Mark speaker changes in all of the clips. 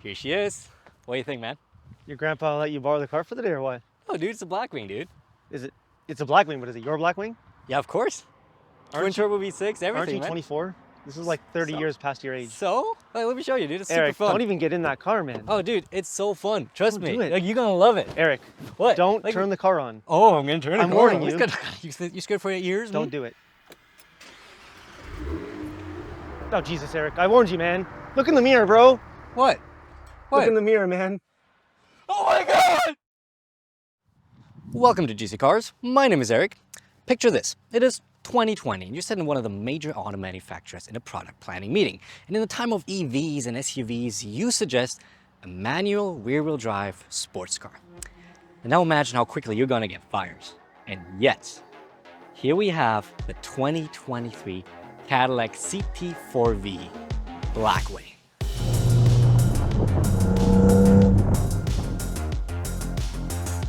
Speaker 1: Here she is. What do you think, man?
Speaker 2: Your grandpa let you borrow the car for the day or what?
Speaker 1: Oh, dude, it's a Blackwing, dude.
Speaker 2: Is it? It's a Blackwing, but is it your Blackwing?
Speaker 1: Yeah, of course. Twin turbo V6, everything,
Speaker 2: Aren't you
Speaker 1: man.
Speaker 2: 24? This is like 30 years past your age.
Speaker 1: So? Like, let me show you, dude. It's
Speaker 2: Eric,
Speaker 1: super fun.
Speaker 2: don't even get in that car, man.
Speaker 1: Oh, dude, it's so fun. Trust me.
Speaker 2: Do it.
Speaker 1: Like, you're gonna love it.
Speaker 2: Eric,
Speaker 1: What?
Speaker 2: don't turn the car on.
Speaker 1: Oh, I'm gonna turn it on.
Speaker 2: I'm warning you.
Speaker 1: You scared for 8 years?
Speaker 2: Don't do it. Oh, Jesus, Eric. I warned you, man. Look in the mirror, bro.
Speaker 1: What? What?
Speaker 2: Look in the mirror, man.
Speaker 1: Oh my God! Welcome to GC Cars. My name is Eric. Picture this. It is 2020 and you're sitting in one of the major auto manufacturers in a product planning meeting. And in the time of EVs and SUVs, you suggest a manual rear-wheel drive sports car. And now imagine how quickly you're gonna get fired. And yet, here we have the 2023 Cadillac CT4-V Blackwing.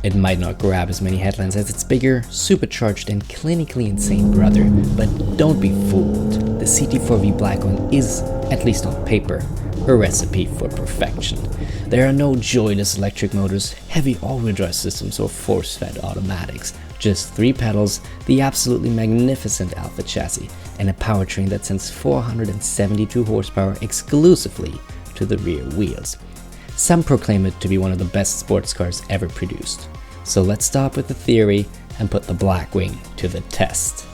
Speaker 1: It might not grab as many headlines as its bigger, supercharged and clinically insane brother, but don't be fooled. The CT4-V Blackwing is, at least on paper, a recipe for perfection. There are no joyless electric motors, heavy all-wheel drive systems or force-fed automatics, just 3 pedals, the absolutely magnificent Alpha chassis, and a powertrain that sends 472 horsepower exclusively to the rear wheels. Some proclaim it to be one of the best sports cars ever produced. So let's stop with the theory and put the Blackwing to the test.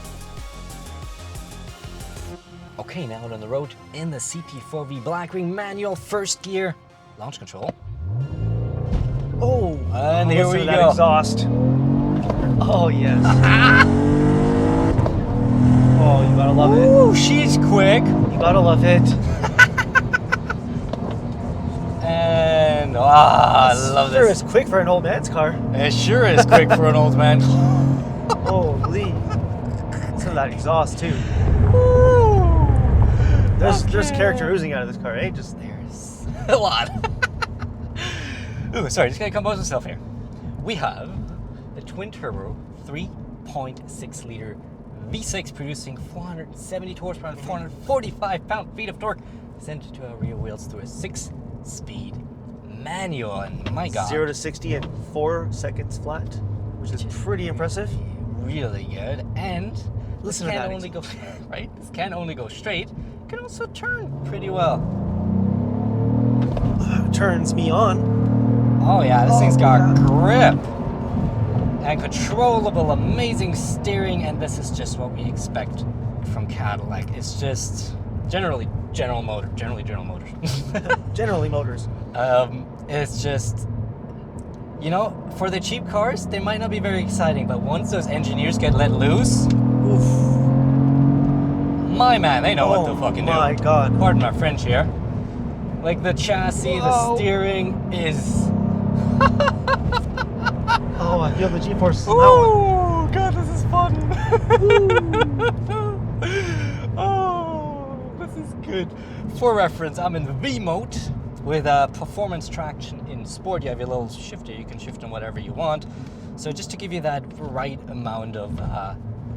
Speaker 1: Okay, now out on the road in the CT4-V Blackwing manual first gear, launch control.
Speaker 2: Oh,
Speaker 1: and here we
Speaker 2: to
Speaker 1: go.
Speaker 2: That exhaust. Oh, yes. Oh, you gotta love it.
Speaker 1: Ooh, she's quick.
Speaker 2: You gotta love it.
Speaker 1: And I love this.
Speaker 2: Sure is quick for an old man's car.
Speaker 1: It sure is quick for an old man.
Speaker 2: Holy. Listen to that exhaust too. There's character oozing out of this car, eh? Just
Speaker 1: There's a lot. Ooh, sorry, just gotta compose myself here. We have the twin turbo 3.6 liter V6 producing 470 horsepower and 445 pound-feet of torque sent to our rear wheels through a 6-speed manual, and my God,
Speaker 2: 0 to 60 in 4 seconds flat, which is pretty impressive.
Speaker 1: Really good. And this
Speaker 2: Listen to
Speaker 1: can't
Speaker 2: that
Speaker 1: only go right. This can't only go straight. It can also turn pretty well.
Speaker 2: Turns me on.
Speaker 1: Oh yeah, this thing's got grip and controllable, amazing steering, and this is just what we expect from Cadillac. It's just generally General Motors.
Speaker 2: Generally Motors.
Speaker 1: It's just, you know, for the cheap cars, they might not be very exciting, but once those engineers get let loose, oof, my man, they know what to fucking do.
Speaker 2: Oh my God.
Speaker 1: Pardon my French here. Like the chassis, the steering is...
Speaker 2: Oh, I feel the G-forces.
Speaker 1: Oh, God, this is fun. Oh, this is good. For reference, I'm in the V mode with performance traction in sport. You have your little shifter. You can shift in whatever you want. So just to give you that right amount of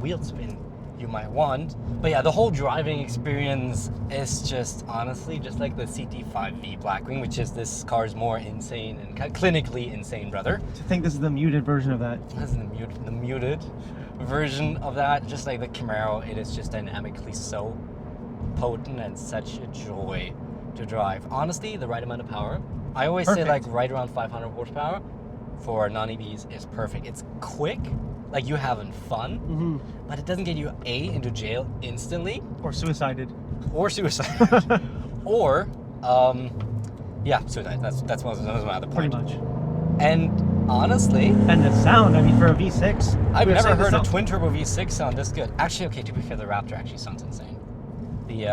Speaker 1: wheel spin you might want. But yeah, the whole driving experience is just honestly just like the CT5-V Blackwing, which is this car's more insane and clinically insane brother.
Speaker 2: To think this is the muted version of that.
Speaker 1: This is the muted version of that. Just like the Camaro, it is just dynamically so potent and such a joy to drive. Honestly, the right amount of power. I always say like right around 500 horsepower for non-EVs is perfect. It's quick, like you having fun, but it doesn't get you into jail instantly.
Speaker 2: Or suicided.
Speaker 1: Or suicide. Or, yeah, suicide. That's one of the other points.
Speaker 2: Pretty much.
Speaker 1: And honestly...
Speaker 2: And the sound, I mean, for a V6.
Speaker 1: I've never heard a twin-turbo V6 sound this good. Actually, okay, to be fair, the Raptor actually sounds insane. The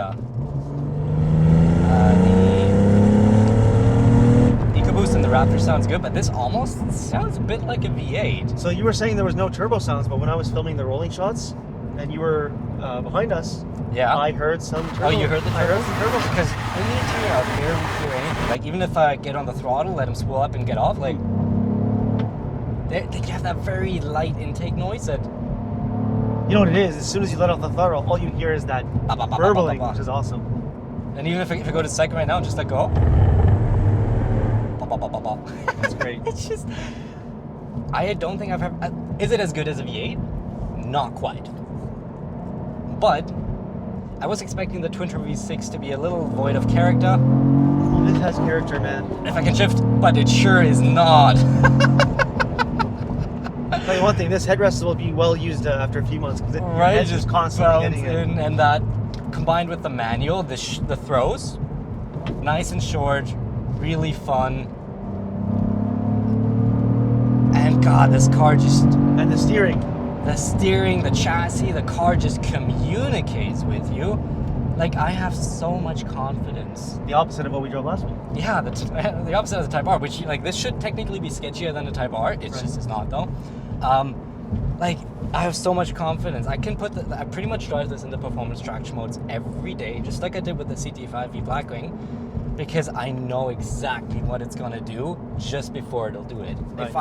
Speaker 1: EcoBoost in the Raptor sounds good, but this almost sounds a bit like a V8.
Speaker 2: So you were saying there was no turbo sounds, but when I was filming the rolling shots, and you were behind us,
Speaker 1: yeah,
Speaker 2: I heard some turbo.
Speaker 1: Oh, you heard the turbo?
Speaker 2: I heard some turbo.
Speaker 1: Because in the interior out there, we hear anything. Like, even if I get on the throttle, let them spool up and get off, like, they have that very light intake noise that...
Speaker 2: You know what it is? As soon as you let off the throttle, all you hear is that burbling, which is awesome.
Speaker 1: And even if I go to second right now and just let go,
Speaker 3: pop, pop, pop, pop, pop.
Speaker 2: That's great.
Speaker 3: It's just, I don't think I've ever, is it as good as a V8? Not quite. But I was expecting the twin turbo V6 to be a little void of character.
Speaker 2: Oh, this has character, man.
Speaker 3: If I can shift, but it sure is not.
Speaker 2: I'll tell you one thing, this headrest will be well used after a few months. Because
Speaker 3: Right,
Speaker 2: it's just constantly
Speaker 3: bounce
Speaker 2: getting
Speaker 3: in, and that combined with the manual, the throws, nice and short, really fun. And God, this car just,
Speaker 2: And the steering.
Speaker 3: the chassis, the car just communicates with you. Like, I have so much confidence.
Speaker 2: The opposite of what we drove last week.
Speaker 3: Yeah, the opposite of the Type R, which, like, this should technically be sketchier than the Type R. It just is not, though. Like, I have so much confidence. I can I pretty much drive this into performance traction modes every day, just like I did with the CT5-V Blackwing, because I know exactly what it's gonna do just before it'll do it.
Speaker 2: Right.
Speaker 3: If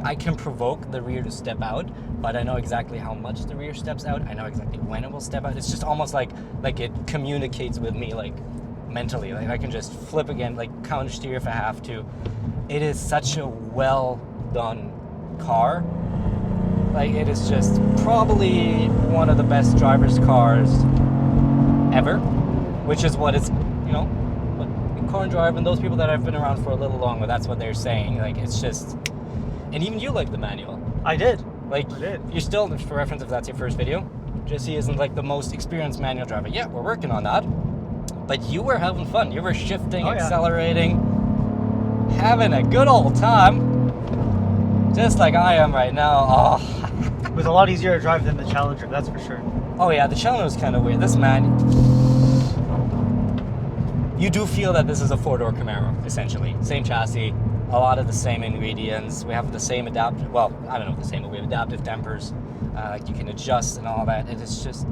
Speaker 3: I can provoke the rear to step out, but I know exactly how much the rear steps out. I know exactly when it will step out. It's just almost like it communicates with me, like, mentally. Like, I can just flip again, like, counter steer if I have to. It is such a well done car. Like, it is just probably one of the best driver's cars ever, which is what it's, you know, what car and drive, and those people that have been around for a little longer, that's what they're saying. Like, it's just, and even you like the manual.
Speaker 2: I did.
Speaker 3: Like,
Speaker 2: I did.
Speaker 3: you're still, for reference, if that's your first video, Jesse isn't like the most experienced manual driver. Yeah, we're working on that. But you were having fun. You were shifting, accelerating, having a good old time. Just like I am right now. Oh.
Speaker 2: It was a lot easier to drive than the Challenger, that's for sure.
Speaker 3: Oh yeah, the Challenger was kind of weird. This man, you do feel that this is a four-door Camaro, essentially. Same chassis, a lot of the same ingredients. We have the same adaptive, well, I don't know if the same, but we have adaptive dampers. Like, you can adjust and all that. It's just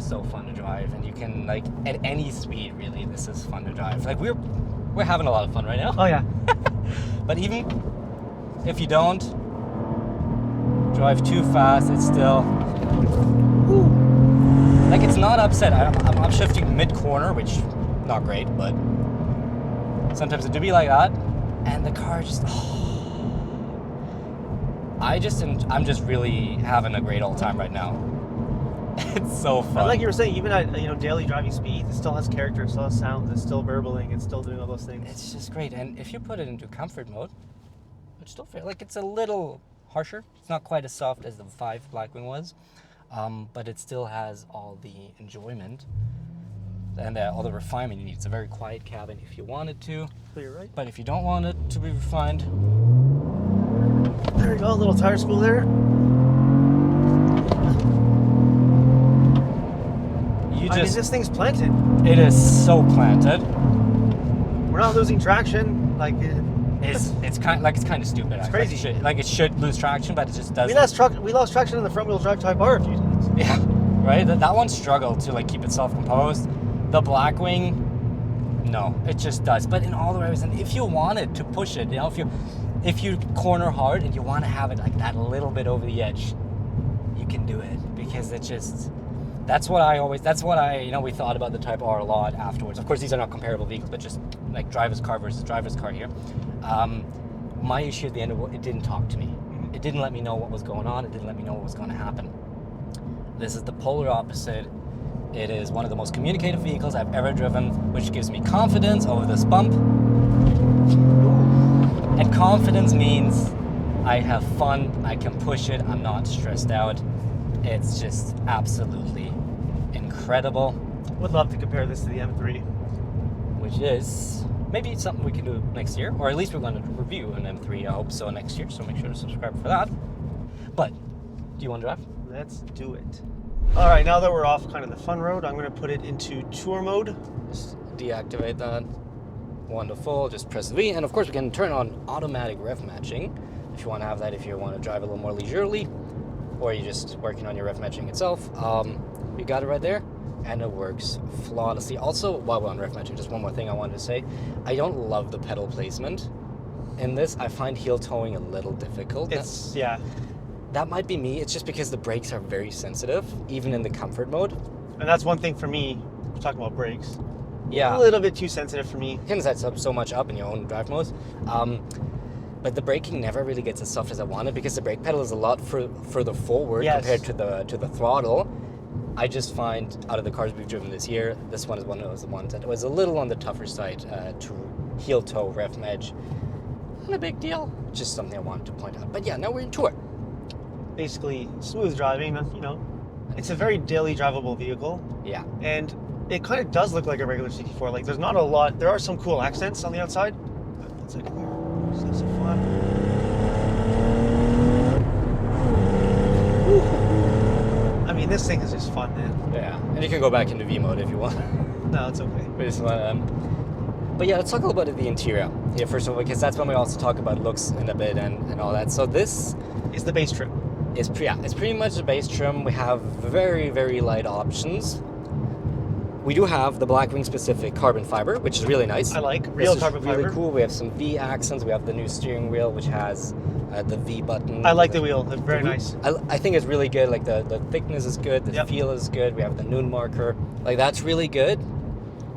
Speaker 3: so fun to drive, and you can, like, at any speed, really, this is fun to drive. Like, we're having a lot of fun right now.
Speaker 2: Oh yeah.
Speaker 3: But even if you don't drive too fast, it's still, like, it's not upset. I'm shifting mid-corner, which not great, but sometimes it do be like that, and the car just, I'm just really having a great old time right now. It's so fun.
Speaker 2: And like you were saying, even at daily driving speed, it still has character, it still has sounds, it's still burbling, it's still doing all those things.
Speaker 3: It's just great, and if you put it into comfort mode, it still feels like it's a little harsher. It's not quite as soft as the 5 Blackwing was, but it still has all the enjoyment and all the refinement you need. It's a very quiet cabin if you want it to,
Speaker 2: You're right.
Speaker 3: but if you don't want it to be refined,
Speaker 2: There we go, a little tire spool there. I mean, this thing's planted.
Speaker 3: It is so planted.
Speaker 2: We're not losing traction. Like,
Speaker 3: It's kind of stupid.
Speaker 2: It's crazy.
Speaker 3: It should lose traction, but it just doesn't.
Speaker 2: we lost traction in the front wheel drive Type R a few times.
Speaker 3: Yeah, right. That one struggled to, like, keep itself composed. The Blackwing, no, it just does. But in all the ways, and if you wanted to push it, if you corner hard and you want to have it like that little bit over the edge, you can do it, because it just. That's what we thought about the Type R a lot afterwards. Of course, these are not comparable vehicles, but just like driver's car versus driver's car here. My issue at the end of it didn't talk to me. It didn't let me know what was going on. It didn't let me know what was going to happen. This is the polar opposite. It is one of the most communicative vehicles I've ever driven, which gives me confidence over this bump. And confidence means I have fun, I can push it, I'm not stressed out. It's just absolutely incredible.
Speaker 2: Would love to compare this to the M3.
Speaker 3: Which is maybe something we can do next year, or at least we're going to review an M3, I hope so, next year, so make sure to subscribe for that. But, do you want to drive?
Speaker 2: Let's do it. All right, now that we're off kind of the fun road, I'm going to put it into tour mode.
Speaker 3: Just deactivate that. Wonderful, just press V, and of course we can turn on automatic rev matching if you want to have that, if you want to drive a little more leisurely, or you're just working on your rev matching itself. You got it right there, and it works flawlessly. Also, while we're on rev matching, just one more thing I wanted to say. I don't love the pedal placement. In this, I find heel towing a little difficult.
Speaker 2: Yeah.
Speaker 3: That might be me. It's just because the brakes are very sensitive, even in the comfort mode.
Speaker 2: And that's one thing for me, we're talking about brakes.
Speaker 3: Yeah.
Speaker 2: A little bit too sensitive for me.
Speaker 3: You can set up so much up in your own drive modes. But the braking never really gets as soft as I wanted because the brake pedal is a lot further forward compared to the throttle. I just find out of the cars we've driven this year, this one is one of the ones that was a little on the tougher side to heel toe rev edge. Not a big deal, just something I wanted to point out. But yeah, now we're in tour.
Speaker 2: Basically, smooth driving, you know. It's a very daily drivable vehicle.
Speaker 3: Yeah.
Speaker 2: And it kind of does look like a regular CT4. Like, there's not a lot. There are some cool accents on the outside. But one second here. Just have some fun. Woo. I mean, this thing is just fun, man.
Speaker 3: Yeah. And you can go back into V mode if you want.
Speaker 2: No, it's okay.
Speaker 3: But yeah, let's talk about the interior. Yeah, first of all, because that's when we also talk about looks in a bit and all that. So this
Speaker 2: is the base trim.
Speaker 3: It's pretty much the base trim. We have very, very light options. We do have the Blackwing specific carbon fiber, which is really nice.
Speaker 2: I like real carbon fiber.
Speaker 3: Really cool. We have some V accents. We have the new steering wheel, which has the V button.
Speaker 2: I like the wheel. It's very nice.
Speaker 3: I think it's really good. Like the thickness is good. The feel is good. We have the noon marker. Like that's really good.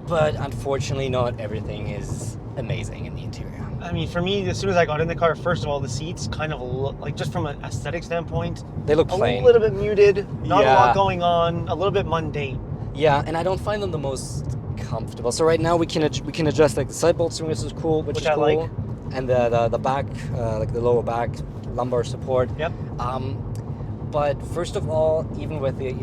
Speaker 3: But unfortunately, not everything is amazing in the interior.
Speaker 2: I mean, for me, as soon as I got in the car, first of all, the seats kind of look like, just from an aesthetic standpoint,
Speaker 3: they look plain.
Speaker 2: A little bit muted, not a lot going on, a little bit mundane.
Speaker 3: Yeah, and I don't find them the most comfortable. So right now we can adjust like the side bolstering, which is cool, which is
Speaker 2: I
Speaker 3: cool.
Speaker 2: like.
Speaker 3: And the back, like the lower back lumbar support.
Speaker 2: Yep.
Speaker 3: But first of all, even with the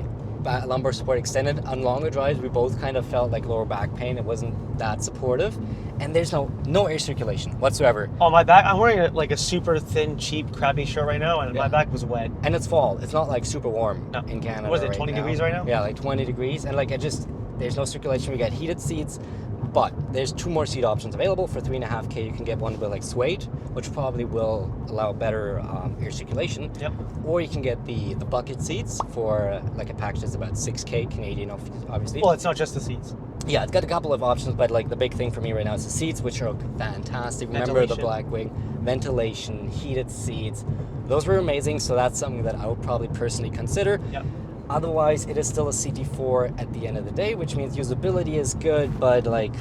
Speaker 3: lumbar support extended on longer drives, we both kind of felt like lower back pain. It wasn't that supportive, and there's no air circulation whatsoever.
Speaker 2: On my back, I'm wearing like a super thin, cheap, crappy shirt right now, and my back was wet.
Speaker 3: And it's fall. It's not like super warm in Canada.
Speaker 2: Was it 20 degrees right now?
Speaker 3: Yeah, like 20 degrees, and like there's no circulation. We got heated seats, but there's 2 more seat options available. For $3,500, you can get one with like suede, which probably will allow better air circulation.
Speaker 2: Yep.
Speaker 3: Or you can get the bucket seats for like a package that's about $6,000 Canadian, obviously.
Speaker 2: Well, it's not just the seats.
Speaker 3: Yeah, it's got a couple of options, but like the big thing for me right now is the seats, which are fantastic. Remember the Blackwing, ventilation, heated seats. Those were amazing, so that's something that I would probably personally consider.
Speaker 2: Yep.
Speaker 3: Otherwise, it is still a CT4 at the end of the day, which means usability is good, but like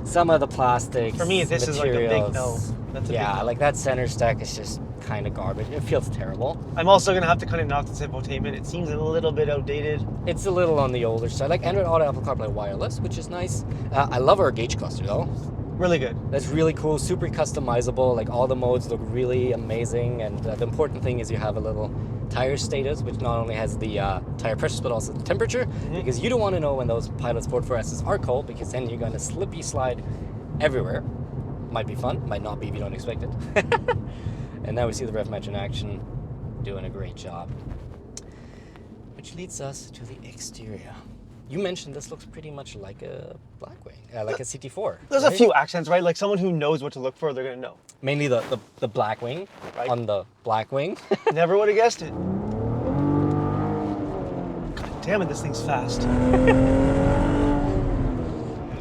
Speaker 3: some of the plastics,
Speaker 2: for me, this
Speaker 3: materials,
Speaker 2: is like a big no. That's a big no.
Speaker 3: Like that center stack is just kind of garbage. It feels terrible.
Speaker 2: I'm also going to have to kind of knock this infotainment. It seems a little bit outdated.
Speaker 3: It's a little on the older side. Like Android Auto, Apple CarPlay wireless, which is nice. I love our gauge cluster though.
Speaker 2: Really good.
Speaker 3: That's really cool, super customizable. Like all the modes look really amazing, and the important thing is you have a little tire status, which not only has the tire pressures but also the temperature, because you don't want to know when those Pilot Sport 4S's are cold, because then you're going to slippy slide everywhere. Might be fun, might not be if you don't expect it. And now we see the rev match in action, doing a great job. Which leads us to the exterior. You mentioned this looks pretty much like a Blackwing, like a CT4.
Speaker 2: There's a few accents, right? Like someone who knows what to look for, they're going to know.
Speaker 3: Mainly the Blackwing on the Blackwing.
Speaker 2: Never would have guessed it. God damn it, this thing's fast.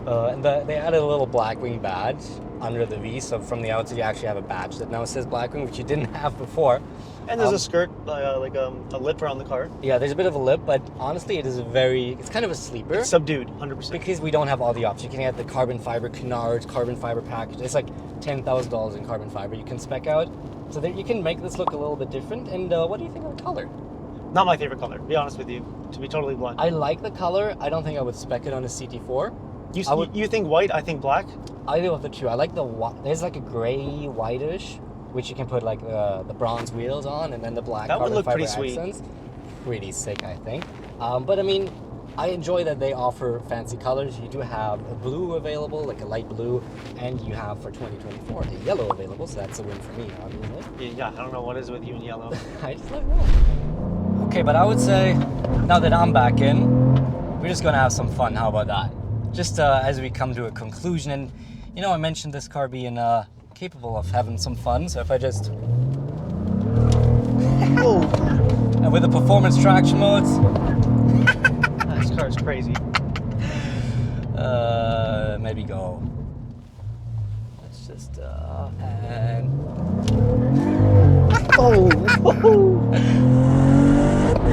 Speaker 3: And they added a little Blackwing badge under the V, so from the outside you actually have a badge that now says Blackwing, which you didn't have before. And
Speaker 2: there's a skirt, like a lip around the car.
Speaker 3: Yeah, there's a bit of a lip, but honestly it's kind of a sleeper.
Speaker 2: It's subdued, 100%.
Speaker 3: Because we don't have all the options. You can get the carbon fiber canards, carbon fiber package. It's like $10,000 in carbon fiber you can spec out. So that you can make this look a little bit different. And what do you think of the color?
Speaker 2: Not my favorite color, to be honest with you, to be totally blunt.
Speaker 3: I like the color. I don't think I would spec it on a CT4.
Speaker 2: You think white, I think black?
Speaker 3: Either of the two. I like there's like a gray whitish, which you can put like the bronze wheels on, and then the black
Speaker 2: that
Speaker 3: carbon
Speaker 2: would look
Speaker 3: fiber
Speaker 2: pretty
Speaker 3: accents.
Speaker 2: Sweet.
Speaker 3: Pretty sick, I think. But I mean, I enjoy that they offer fancy colors. You do have a blue available, like a light blue, and you have for 2024 a yellow available, so that's a win for me, obviously.
Speaker 2: Yeah, I don't know what is with you in yellow.
Speaker 3: I just love yellow. Okay, but I would say, now that I'm back in, we're just gonna have some fun. How about that? Just as we come to a conclusion, and you know, I mentioned this car being capable of having some fun, so if I just... And with the performance traction modes...
Speaker 2: This car is crazy.
Speaker 3: Maybe go... Let's just... and...
Speaker 2: Oh!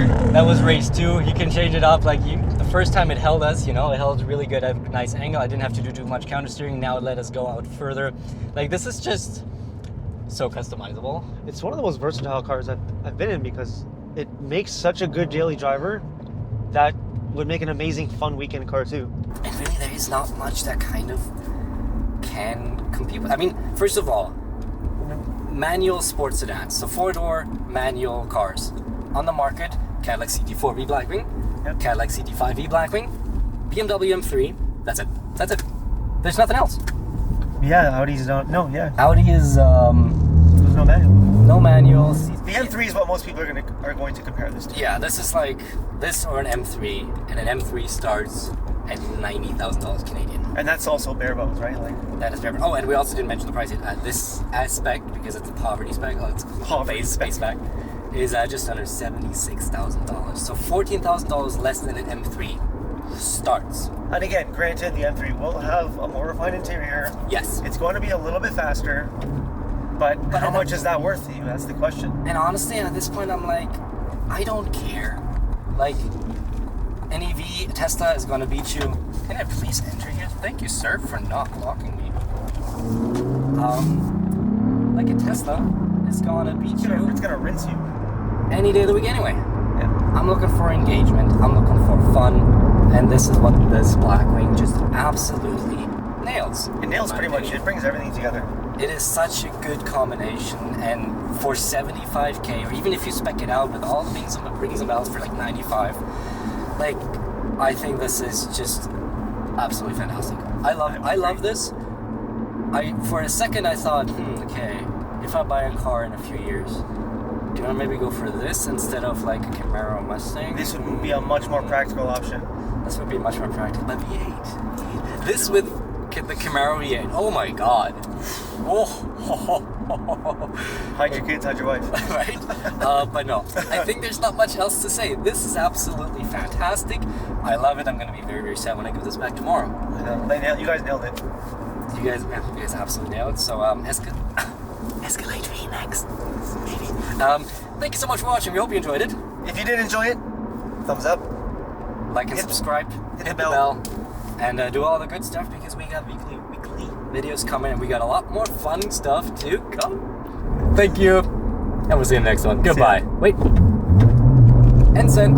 Speaker 3: That was race 2. You can change it up. Like the first time it held us, it held really good at a nice angle. I didn't have to do too much counter steering. Now it let us go out further. Like this is just so customizable.
Speaker 2: It's one of the most versatile cars I've been in because it makes such a good daily driver that would make an amazing fun weekend car too.
Speaker 3: And really there is not much that kind of can compete with. I mean, first of all, manual sports sedans. So 4-door manual cars. On the market, Cadillac CT4-V Blackwing,
Speaker 2: Yep.
Speaker 3: Cadillac CT5-V Blackwing, BMW M3, that's it. That's it. There's nothing else.
Speaker 2: Yeah, Audi's don't. No, yeah.
Speaker 3: Audi is
Speaker 2: There's no manual.
Speaker 3: no manual.
Speaker 2: The M3 is what most people are going to compare this to.
Speaker 3: Yeah, this is like this or an M3, and an M3 starts at $90,000 Canadian.
Speaker 2: And that's also bare bones, right? Like
Speaker 3: That is fair. Oh, and we also didn't mention the price yet. This aspect, because it's a Poverty-Spec, it's base spec, is just under $76,000. So $14,000 less than an M3 starts.
Speaker 2: And again, granted, the M3 will have a more refined interior.
Speaker 3: Yes.
Speaker 2: It's going to be a little bit faster, but how much is that worth to you? That's the question.
Speaker 3: And honestly, at this point, I'm like, I don't care. Like, an EV, Tesla is going to beat you. Can I please enter here? Thank you, sir, for not blocking me. Like a Tesla is going to beat you
Speaker 2: It's going to rinse you.
Speaker 3: any day of the week anyway.
Speaker 2: Yeah.
Speaker 3: I'm looking for engagement. I'm looking for fun. And this is what this Blackwing just absolutely nails.
Speaker 2: It nails
Speaker 3: in my
Speaker 2: pretty much.
Speaker 3: opinion.
Speaker 2: It brings everything together.
Speaker 3: It is such a good combination, and for 75K, or even if you spec it out with all the rings and bells for like 95, like I think this is just absolutely fantastic. I love this. For a second I thought, okay, if I buy a car in a few years, do I maybe go for this instead of like a Camaro Mustang?
Speaker 2: This would be a much more practical option.
Speaker 3: This would be much more practical. But V8. This with the Camaro V8. Oh my god.
Speaker 2: Hide your kids, hide your wife.
Speaker 3: Right? But no, I think there's not much else to say. This is absolutely fantastic. I love it. I'm going to be very, very sad when I give this back tomorrow.
Speaker 2: You guys nailed it.
Speaker 3: You guys absolutely nailed it. So, Escalade Remix. Maybe. Thank you so much for watching. We hope you enjoyed it.
Speaker 2: If you did enjoy it, thumbs up.
Speaker 3: Like and subscribe. Hit the bell. And do all the good stuff because we got weekly videos coming and we got a lot more fun stuff to come. Thank you. And we'll see you in the next one. Goodbye. Wait. And send.